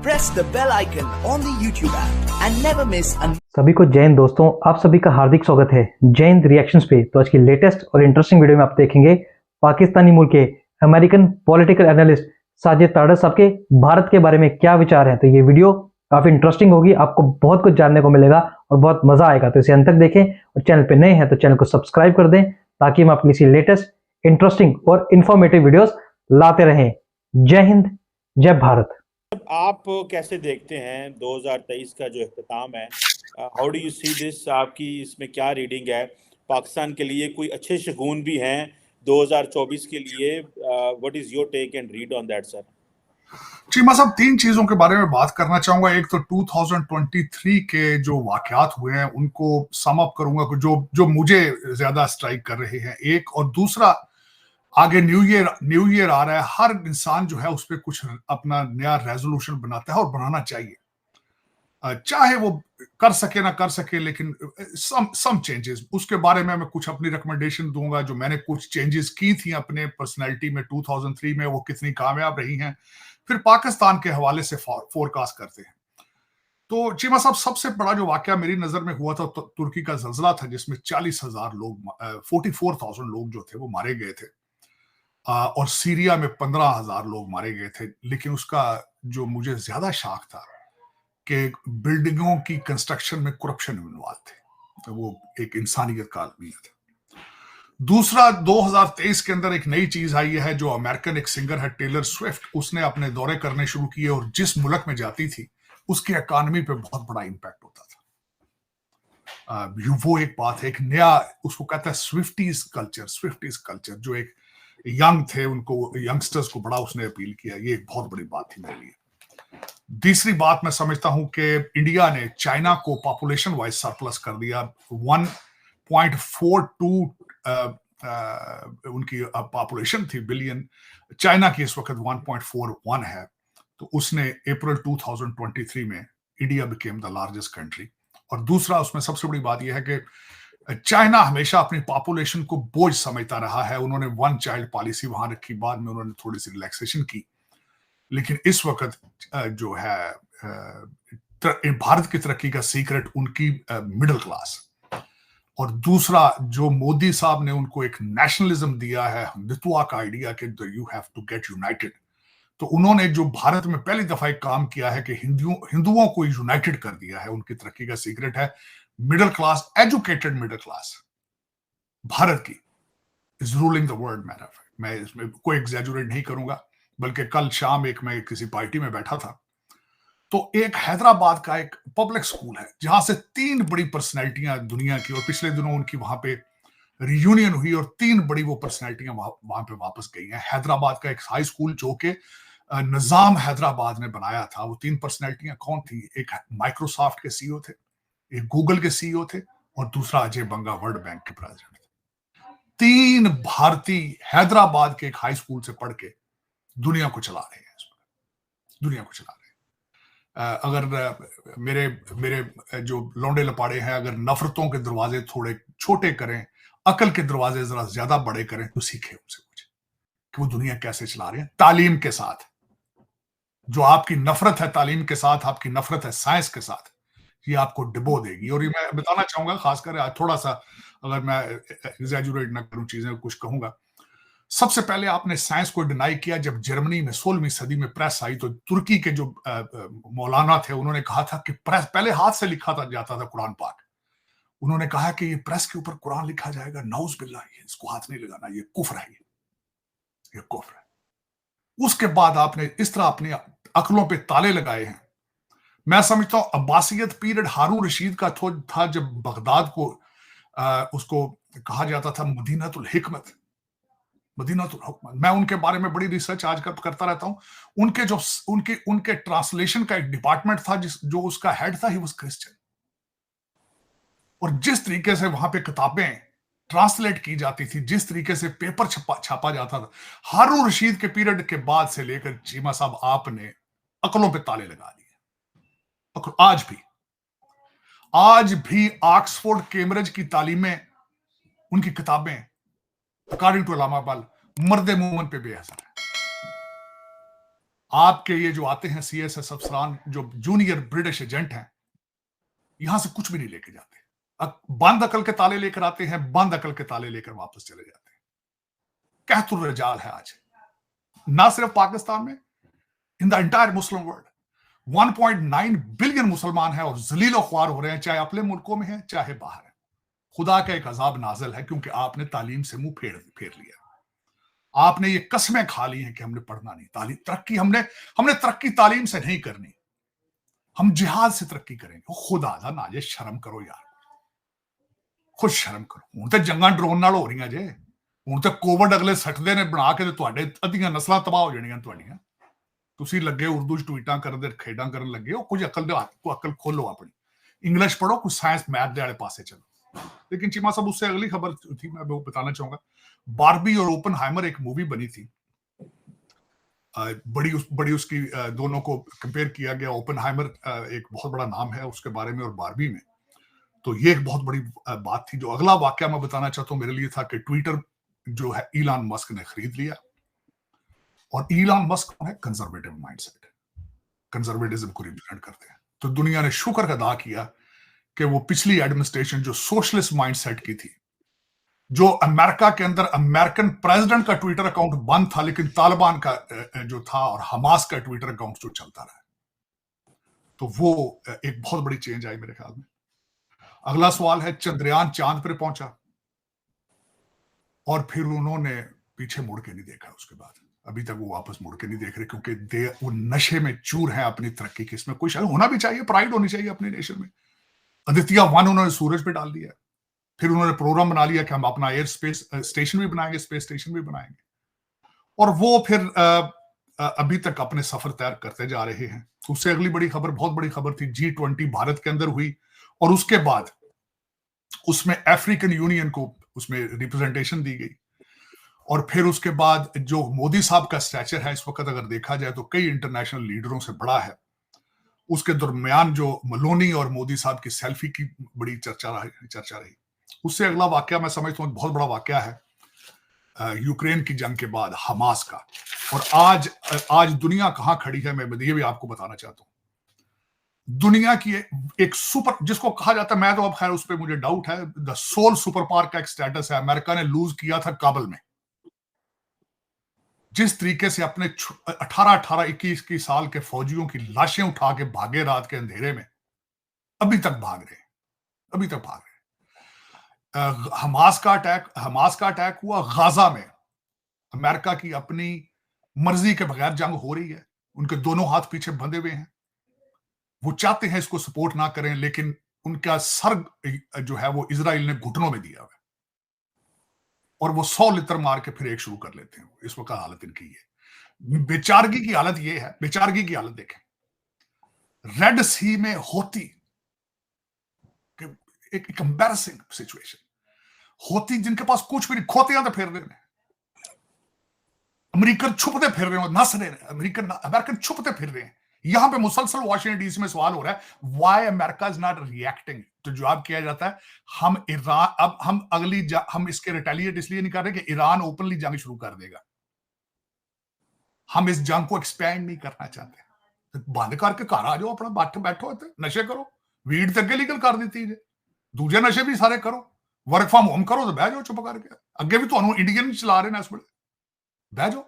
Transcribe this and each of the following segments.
press the bell icon on the YouTube app and never miss an सभी को जय हिंद दोस्तों, आप सभी का हार्दिक स्वागत है जय हिंद रिएक्शंस पे। तो आज की लेटेस्ट और इंटरेस्टिंग वीडियो में आप देखेंगे पाकिस्तानी मूल के अमेरिकन पॉलिटिकल एनालिस्ट साजिद ताडर साहब के भारत के बारे में क्या विचार हैं। तो ये वीडियो काफी इंटरेस्टिंग होगी, आपको बहुत कुछ जानने को मिलेगा और बहुत मजा आएगा। तो इसे अंत तक देखें और चैनल पे नए हैं तो चैनल को सब्सक्राइब कर दें ताकि हम अपनी इसी लेटेस्ट इंटरेस्टिंग और इंफॉर्मेटिव वीडियोस लाते रहें। जय हिंद, जय भारत। आप कैसे देखते हैं 2023 का जो इख्तिताम है, how do you see this? आपकी इसमें क्या रीडिंग है? पाकिस्तान के लिए कोई अच्छे शगुन भी हैं 2024 के लिए? What is your take and read on that sir? Cheema साहब, तीन चीजों के बारे में बात करना चाहूंगा। एक तो 2023 के जो वाकयात हुए हैं उनको सम अप करूंगा, जो मुझे ज्यादा स्ट्राइक कर रहे हैं, एक। और दूसरा, आगे न्यू ईयर आ रहा है, हर इंसान जो है उस पर कुछ अपना नया रेजोल्यूशन बनाता है और बनाना चाहिए, चाहे वो कर सके ना कर सके, लेकिन सम चेंजेस, उसके बारे में मैं कुछ अपनी रिकमेंडेशन दूंगा। जो मैंने कुछ चेंजेस की थी अपने पर्सनैलिटी में 2003 में, वो कितनी कामयाब रही हैं, फिर पाकिस्तान के हवाले से फोरकास्ट करते हैं। तो चीमा साहब, सबसे बड़ा जो वाकया मेरी नजर में हुआ था तो तुर्की का जल्जला था, जिसमें 40,000 लोग 44,000 लोग जो थे वो मारे गए थे, और सीरिया में 15,000 लोग मारे गए थे। लेकिन उसका जो मुझे ज्यादा शॉक था कि बिल्डिंगों की कंस्ट्रक्शन में करप्शन इन्वॉल्व थे, तो वो एक इंसानियत का अलमिया था। दूसरा, 2023 के अंदर एक नई चीज आई है, जो अमेरिकन एक सिंगर है टेलर स्विफ्ट, उसने अपने दौरे करने शुरू किए और जिस मुल्क में जाती थी उसकी इकॉनमी पे बहुत बड़ा इंपैक्ट होता था। वो एक बात है, एक नया, उसको कहता है स्विफ्टीज कल्चर, जो एक यंग थे, उनको यंगस्टर्स को बड़ा उसने अपील किया। ये एक बहुत बड़ी बात थी मेरे लिए। तीसरी बात, मैं समझता हूं कि इंडिया ने चाइना को पॉपुलेशन वाइज सरप्लस कर दिया। 1.42 उनकी पॉपुलेशन थी बिलियन, चाइना की इस वक्त 1.41 है। तो उसने अप्रैल 2023 में India became the largest country. और दूसरा, उसमें सबसे बड़ी बात यह है कि चाइना हमेशा अपनी पॉपुलेशन को बोझ समझता रहा है। उन्होंने वन चाइल्ड पॉलिसी वहां रखी, बाद में उन्होंने थोड़ी सी रिलैक्सेशन की, लेकिन इस वक्त जो है भारत की तरक्की का सीक्रेट उनकी मिडिल क्लास। और दूसरा, जो मोदी साहब ने उनको एक नेशनलिज्म दिया है, हिंदुत्व का आइडिया कि you have to get united. तो उन्होंने जो भारत में पहली दफा एक काम किया है कि हिंदुओं को यूनाइटेड कर दिया है। उनकी तरक्की का सीक्रेट है middle class, educated middle class Bharat की इज रूलिंग द वर्ल्ड। मैं इसमें कोई एग्जैजुरेट नहीं करूंगा, बल्कि कल शाम मैं किसी पार्टी में बैठा था, तो एक हैदराबाद का एक पब्लिक स्कूल है जहां से 3 बड़ी पर्सनैलिटियां दुनिया की, और पिछले दिनों उनकी वहां पे रियूनियन हुई और 3 बड़ी वो पर्सनैलिटियां वहां पे वापस गई हैं। हैदराबाद का एक हाई स्कूल जो कि निजाम हैदराबाद ने बनाया था, वो 3 पर्सनैलिटियां कौन थी? एक माइक्रोसॉफ्ट के सीईओ थे, एक गूगल के सीईओ थे, और दूसरा अजय बंगा वर्ल्ड बैंक के प्रेसिडेंट थे। 3 भारतीय हैदराबाद के एक हाई स्कूल से पढ़ के दुनिया को चला रहे हैं, दुनिया को चला रहे हैं। अगर मेरे जो लौंडे लपाड़े हैं, अगर नफरतों के दरवाजे थोड़े छोटे करें, अकल के दरवाजे जरा ज्यादा बड़े करें, तो सीखे उनसे कुछ कि वो दुनिया कैसे चला रहे हैं तालीम के साथ। जो आपकी नफरत है तालीम के साथ, आपकी नफरत है साइंस के साथ, ये आपको डिबो देगी। और ये मैं बताना चाहूंगा, खासकर आज थोड़ा सा, अगर मैं एग्जैजुरेट ना करूं चीजें, कुछ कहूंगा। सबसे पहले आपने साइंस को डिनाई किया जब जर्मनी में 16वीं सदी में प्रेस आई, तो तुर्की के जो मौलाना थे उन्होंने कहा था कि प्रेस पहले हाथ से लिखा जाता था कुरान पाक। उन्होंने कहा कि ये प्रेस के ऊपर कुरान लिखा जाएगा, नौज बिल्लाह, इसको हाथ नहीं लगाना, ये कुफ्र है, ये कुफ्र है। उसके बाद आपने इस तरह अपनी अकलों पे ताले लगाए हैं। मैं समझता हूं अब्बासियत पीरियड हारून रशीद का था, जब बगदाद को उसको कहा जाता था मदीनातुल हिकमत, मदीनातुल हुकमत। मैं उनके बारे में बड़ी रिसर्च आजकल करता रहता हूं। उनके ट्रांसलेशन का एक डिपार्टमेंट था, जो उसका हेड था, ही वाज क्रिश्चियन। और जिस तरीके से वहां पे किताबें ट्रांसलेट की जाती थी, जिस तरीके से पेपर छापा जाता था, हारून रशीद के पीरियड के बाद से लेकर चीमा साहब आपने अकलों पे ताले लगा दिए। आज भी ऑक्सफोर्ड कैम्ब्रिज की तालीमें, उनकी किताबें अकॉर्डिंग टू अल्लामा इकबाल मर्द मोमन पे बेअसर है। आपके ये जो आते हैं CSS अफसरान, जो जूनियर ब्रिटिश एजेंट हैं, यहां से कुछ भी नहीं लेके जाते। बंद अकल के ताले लेकर आते हैं, बंद अकल के ताले लेकर वापस चले जाते हैं। कहतुर रजाल है आज, ना सिर्फ पाकिस्तान में, in the entire Muslim world 1.9 billion मुसलमान हैं और जलील ख्वार हो रहे हैं, चाहे अपने मुल्कों में हैं चाहे बाहर है। खुदा का एक अजाब नाजल है क्योंकि आपने तालीम से मुंह फेर लिया। आपने ये कसमें खा ली हैं कि हमने पढ़ना नहीं, तालीम तरक्की हमने तरक्की तालीम से नहीं करनी, हम जिहाद से तरक्की करेंगे। खुदा दा नाजे शर्म करो यार, खुद शर्म करो। हुण ते जंगां ड्रोन नाल हो रहीਆਂ जे, हुण ते कोविड अगले सटदे ने बना के, ते तुहाडे अद्धियां नस्लां तबाह हो जाणीਆਂ तुहाडीਆਂ। ਤੁਸੀਂ ਲੱਗੇ ਉਰਦੂ 'ਚ ਟਵੀਟਾਂ ਕਰਨ ਦੇ, ਖੇਡਾਂ ਕਰਨ ਲੱਗੇ ਹੋ। ਕੁਝ ਅਕਲ ਦੇ ਹੱਥ को अकल खोलो अपनी, इंग्लिश पढ़ो, कुछ साइंस मैथ के वाले पासे चलो। लेकिन चीमा साहब, उससे अगली खबर थी, मैं वो बताना चाहूंगा। बारबी और ओपनहाइमर एक मूवी बनी थी, बड़ी उसकी दोनों को कंपेयर किया गया। ओपनहाइमर एक बहुत बड़ा नाम है उसके बारे में, और बारबी में, तो ये एक बहुत बड़ी बात थी। जो अगला वाक्य मैं बताना चाहता हूँ मेरे लिए था कि ट्विटर जो है इलॉन मस्क ने खरीद लिया। और इलॉन मस्क है कंजर्वेटिव माइंडसेट, कंजर्वेटिज्म को रिप्रेजेंट करते हैं। तो दुनिया ने शुक्र अदा किया कि वो पिछली एडमिनिस्ट्रेशन जो सोशलिस्ट माइंडसेट की थी, जो अमेरिका के अंदर अमेरिकन प्रेसिडेंट का ट्विटर अकाउंट बंद था, लेकिन तालिबान का जो था और हमास का ट्विटर अकाउंट जो चलता रहा, तो वो एक बहुत बड़ी चेंज आई मेरे ख्याल में। अगला सवाल है, चंद्रयान चांद पर पहुंचा और फिर उन्होंने पीछे मुड़ के नहीं देखा। उसके बाद अभी तक वो वापस मुड़ के नहीं देख रहे, क्योंकि वो नशे में चूर है अपनी तरक्की की। इसमें कोई शायद होना भी चाहिए, प्राइड होनी चाहिए अपने नेशन में। आदित्य 1 उन्होंने सूरज पे डाल दिया, फिर उन्होंने प्रोग्राम बना लिया कि हम अपना एयर स्पेस स्टेशन भी बनाएंगे, स्पेस स्टेशन भी बनाएंगे, और वो फिर अभी तक अपने सफर तैयार करते जा रहे हैं। उससे अगली बड़ी खबर, बहुत बड़ी खबर थी, G20 भारत के अंदर हुई, और उसके बाद उसमें अफ्रीकन यूनियन को उसमें रिप्रेजेंटेशन दी गई। और फिर उसके बाद जो मोदी साहब का स्टैचर है इस वक्त, अगर देखा जाए तो कई इंटरनेशनल लीडरों से बड़ा है। उसके दरमियान जो मलोनी और मोदी साहब की सेल्फी की बड़ी चर्चा रही। उससे अगला वाकया मैं समझता हूँ बहुत बड़ा वाकया है, यूक्रेन की जंग के बाद हमास का। और आज दुनिया कहां खड़ी है, मैं ये भी आपको बताना चाहता हूँ। दुनिया की एक सुपर, जिसको कहा जाता है, मैं तो अब खैर उस पर मुझे डाउट है, द सोल सुपर पावर का एक स्टेटस है। अमेरिका ने लूज किया था काबुल में। जिस तरीके से अपने 18-21 साल के फौजियों की लाशें उठा के भागे रात के अंधेरे में, अभी तक भाग रहे। हमास का अटैक हुआ गाजा में। अमेरिका की अपनी मर्जी के बगैर जंग हो रही है, उनके दोनों हाथ पीछे बंधे हुए हैं। वो चाहते हैं इसको सपोर्ट ना करें, लेकिन उनका सर जो है वो इजराइल ने घुटनों में दिया हुआ है, और वो 100 लित्र मार के फिर एक शुरू कर लेते हैं। इस वक्त हालत इनकी है, बेचारगी की हालत ये है। बेचारगी की हालत देखें, रेड सी में होती एक एम्बैरेसिंग सिचुएशन होती, जिनके पास कुछ भी नहीं, खोतियां तो फेर रहे हैं, अमेरिकन छुपते फिर रहे हो, नस रहे हैं, अमेरिकन छुपते फिर रहे हैं। यहां पे मुसलसल वाशिंगटन डीसी में सवाल हो रहा है, why America is not reacting. तो जवाब किया जाता है, हम इसके रिटेलिएट इसलिए नहीं कर रहे कि ईरान ओपनली जंग शुरू कर देगा। हम इस जंग को एक्सपैंड नहीं करना चाहते। तो बंद करके घर आ जाओ, अपना बैठो, नशे करो, वीड तक लीगल कर दी है, दूजे नशे भी सारे करो, वर्क फ्रॉम होम करो, तो बह जाओ चुप करके। अगे भी तो इंडियन चला रहे हैं इस वे, बह जाओ।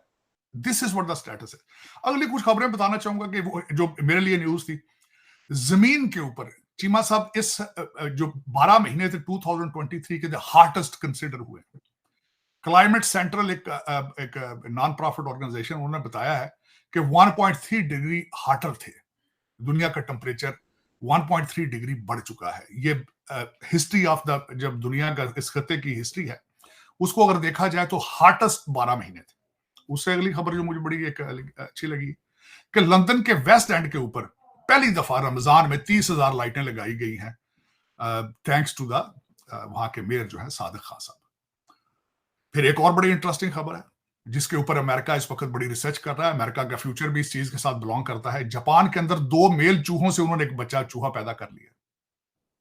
This is what the status है। अगली कुछ खबरें बताना चाहूंगा कि वो जो मेरे लिए न्यूज थी, जमीन के ऊपर चीमा साहब इस जो 12 महीने थे 2023 के हार्टेस्ट कंसिडर हुए। क्लाइमेट सेंट्रल एक नॉन प्रॉफिट ऑर्गेनाइजेशन, उन्होंने बताया है कि 1.3 डिग्री हार्टर थे। दुनिया का टेम्परेचर 1.3 डिग्री बढ़ चुका है। ये हिस्ट्री ऑफ द, जब दुनिया का इस खत्ते की हिस्ट्री है उसको अगर देखा जाए तो हार्टेस्ट 12 महीने थे। उससे अगली खबर जो मुझे बड़ी एक अच्छी लगी कि लंदन के वेस्ट एंड के ऊपर पहली दफा रमजान में 30,000 लाइटें लगाई गई हैं, थैंक्स टू द वहां के मेयर जो है सादिक खान साहब। फिर एक और बड़ी इंटरेस्टिंग खबर है जिसके ऊपर अमेरिका इस वक्त बड़ी रिसर्च कर रहा है। अमेरिका का फ्यूचर भी इस चीज के साथ बिलोंग करता है। जापान के अंदर 2 मेल चूहों से उन्होंने एक बच्चा चूहा पैदा कर लिया।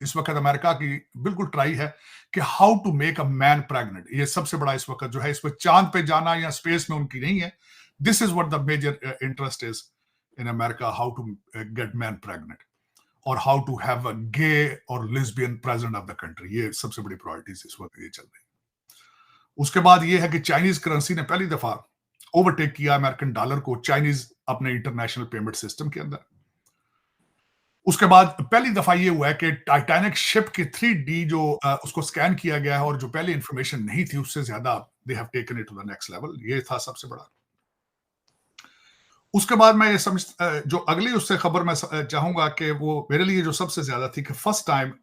इस वक्त अमेरिका की बिल्कुल ट्राई है कि how to make a man pregnant. ये सबसे बड़ा इस वक्त जो है, इस पर चांद पे जाना या स्पेस में उनकी नहीं है, This is what the major interest is in America, how to get men pregnant और how to have a gay or lesbian president of the country. ये सबसे बड़ी प्रायोरिटीज इस वक्त ये चल रही है। उसके बाद ये है कि चाइनीज करेंसी ने पहली दफा ओवरटेक किया अमेरिकन डॉलर को चाइनीज अपने इंटरनेशनल पेमेंट सिस्टम के अंदर। उसके बाद पहली दफा ये हुआ है कि टाइटैनिक शिप की 3D जो उसको स्कैन किया गया है और जो पहले इंफॉर्मेशन नहीं थी उससे ज्यादा they have taken it to the next level. ये था सबसे बड़ा। उसके बाद मैं ये समझ जो अगली उससे खबर मैं चाहूंगा कि वो मेरे लिए जो सबसे ज्यादा थी कि first time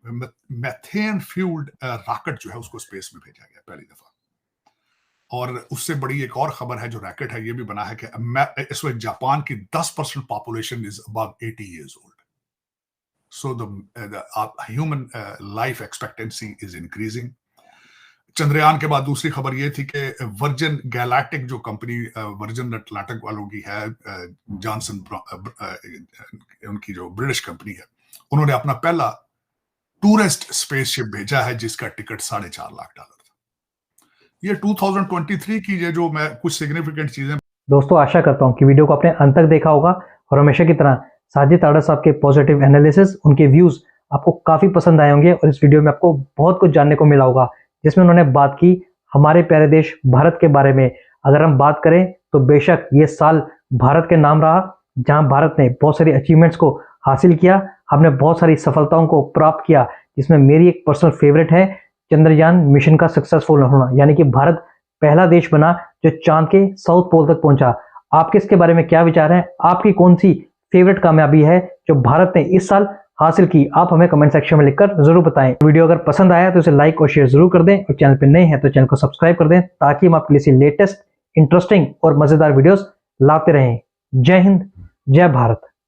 methane fuelled rocket जो है उसको स्पेस में भेजा गया पहली दफा। और उससे बड़ी एक और खबर है जो रॉकेट है ये भी बना है कि इस वक्त जापान की 10% population is above 80 years old. So the human life expectancy is increasing. Chandrayaan के बाद दूसरी खबर ये थी कि वर्जिन गैलेक्टिक जो कंपनी वर्जिन अटलांटिक वालों की है जॉनसन उनकी जो ब्रिटिश कंपनी है उन्होंने अपना पहला टूरिस्ट स्पेसशिप भेजा है जिसका टिकट $4.5 लाख था। ये 2023 की जो मैं कुछ सिग्निफिकेंट चीजें। दोस्तों आशा करता हूँ कि वीडियो को आपने अंत तक देखा होगा और हमेशा की तरह साजिद ताड़ा साहब के पॉजिटिव एनालिसिस उनके व्यूज आपको काफी पसंद आए होंगे और इस वीडियो में आपको बहुत कुछ जानने को मिला होगा जिसमें उन्होंने बात की हमारे प्यारे देश भारत के बारे में। अगर हम बात करें तो बेशक ये साल भारत के नाम रहा जहां भारत ने बहुत सारी अचीवमेंट्स को हासिल किया, हमने बहुत सारी सफलताओं को प्राप्त किया जिसमें मेरी एक पर्सनल फेवरेट है चंद्रयान मिशन का सक्सेसफुल होना, यानी कि भारत पहला देश बना जो चांद के साउथ पोल तक पहुंचा। आपके इसके बारे में क्या विचार है? आपकी कौन सी फेवरेट कामयाबी है जो भारत ने इस साल हासिल की? आप हमें कमेंट सेक्शन में लिखकर जरूर बताएं। वीडियो अगर पसंद आया तो इसे लाइक और शेयर जरूर कर दें और चैनल पर नए हैं तो चैनल को सब्सक्राइब कर दें ताकि हम आपके लिए लेटेस्ट इंटरेस्टिंग और मजेदार वीडियोस लाते रहें। जय हिंद, जय भारत।